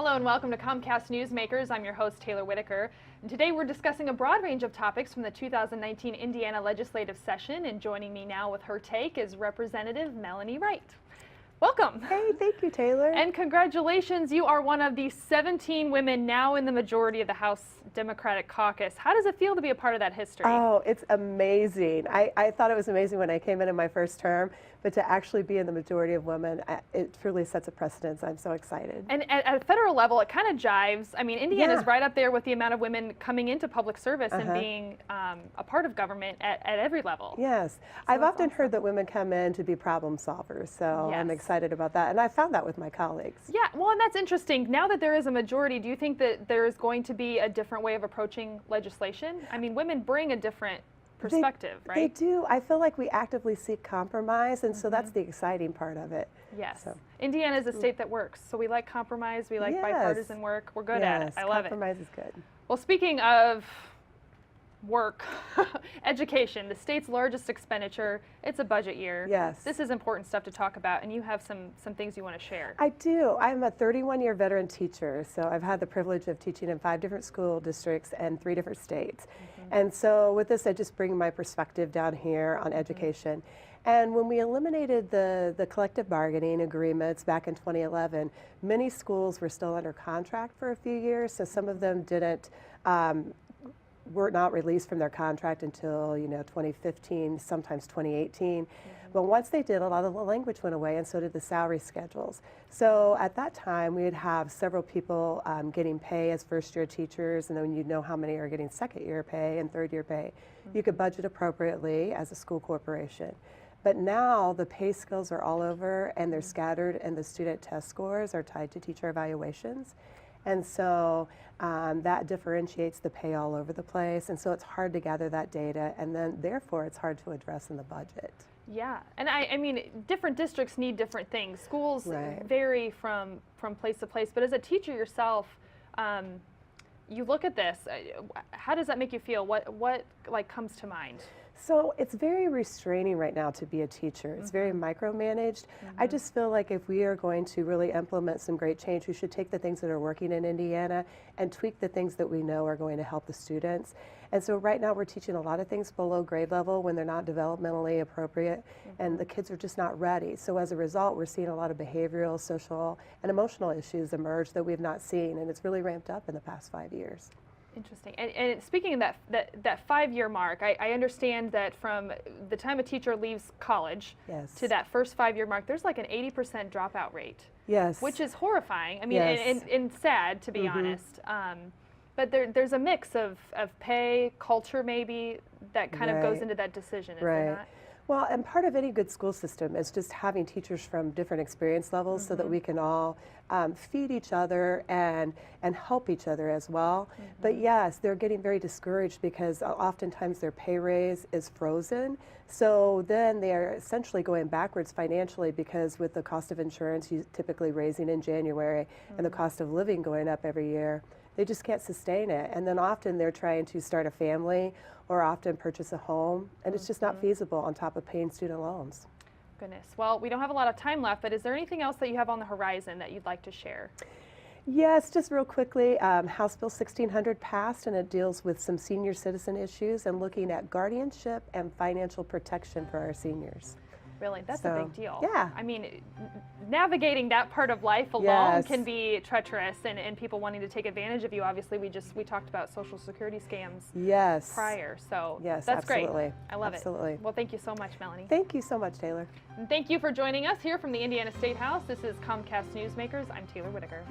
Hello and welcome to Comcast Newsmakers. I'm your host, Talor Whitaker. And today we're discussing a broad range of topics from the 2019 Indiana Legislative session. And joining me now with her take is Representative Melanie Wright. Welcome. Hey, thank you, Talor. And congratulations, you are one of the 17 women now in the majority of the House Democratic caucus. How does it feel to be a part of that history? Oh, it's amazing. I thought it was amazing when I came in my first term, but to actually be in the majority of women, it truly sets a precedence. I'm so excited. And at a federal level, it kind of jives. I mean, Indiana's right up there with the amount of women coming into public service and being a part of government at every level. Yes. So I've often awesome. heard that women come in to be problem solvers, so Yes. I'm excited about that. And I found that with my colleagues. Yeah, well, and that's interesting. Now that there is a majority, do you think that there is going to be a different way of approaching legislation? I mean, women bring a different perspective, right? They do. I feel like we actively seek compromise, and so that's the exciting part of it. Yes. So. Indiana is a state that works, so we like compromise, we like bipartisan work. We're good at it. I love it. Compromise is good. Well, speaking of work, education, the state's largest expenditure, it's a budget year. Yes. This is important stuff to talk about, and you have some things you want to share. I do. I'm a 31-year veteran teacher, so I've had the privilege of teaching in 5 different school districts and 3 different states. And so with this, I just bring my perspective down here on education. And when we eliminated the collective bargaining agreements back in 2011, many schools were still under contract for a few years, so some of them were not released from their contract until 2015, sometimes 2018. But once they did, a lot of the language went away, and so did the salary schedules. So at that time, we'd have several people getting pay as first-year teachers, and then you'd know how many are getting second-year pay and third-year pay. You could budget appropriately as a school corporation. But now the pay scales are all over, and they're scattered, and the student test scores are tied to teacher evaluations. And so that differentiates the pay all over the place, and so it's hard to gather that data, and then therefore it's hard to address in the budget. Yeah, and I mean, different districts need different things. Schools vary from place to place, but as a teacher yourself, you look at this. How does that make you feel? What like comes to mind? So it's very restraining right now to be a teacher. It's very micromanaged. I just feel like if we are going to really implement some great change, we should take the things that are working in Indiana and tweak the things that we know are going to help the students. And so right now we're teaching a lot of things below grade level when they're not developmentally appropriate, and the kids are just not ready. So as a result, we're seeing a lot of behavioral, social, and emotional issues emerge that we've not seen, and it's really ramped up in the past 5 years. Interesting. And speaking of that 5-year mark, I understand that from the time a teacher leaves college to that first 5-year mark, there's like an 80% dropout rate. Yes. Which is horrifying. I mean, and sad, to be honest. But there's a mix of pay, culture maybe, that kind of goes into that decision, is there not? Well, and part of any good school system is just having teachers from different experience levels so that we can all feed each other and help each other as well. But yes, they're getting very discouraged because oftentimes their pay raise is frozen. So then they are essentially going backwards financially because with the cost of insurance typically raising in January and the cost of living going up every year, they just can't sustain it. And then often they're trying to start a family or often purchase a home, and it's just not feasible on top of paying student loans. Goodness. Well, we don't have a lot of time left, but is there anything else that you have on the horizon that you'd like to share? Yes, just real quickly, House Bill 1600 passed, and it deals with some senior citizen issues and looking at guardianship and financial protection for our seniors. Really, that's a big deal. Yeah. I mean, navigating that part of life alone can be treacherous, and people wanting to take advantage of you. Obviously, we talked about Social Security scams prior, so that's great. I love it. Well, thank you so much, Melanie. Thank you so much, Talor. And thank you for joining us here from the Indiana State House. This is Comcast Newsmakers. I'm Talor Whitaker.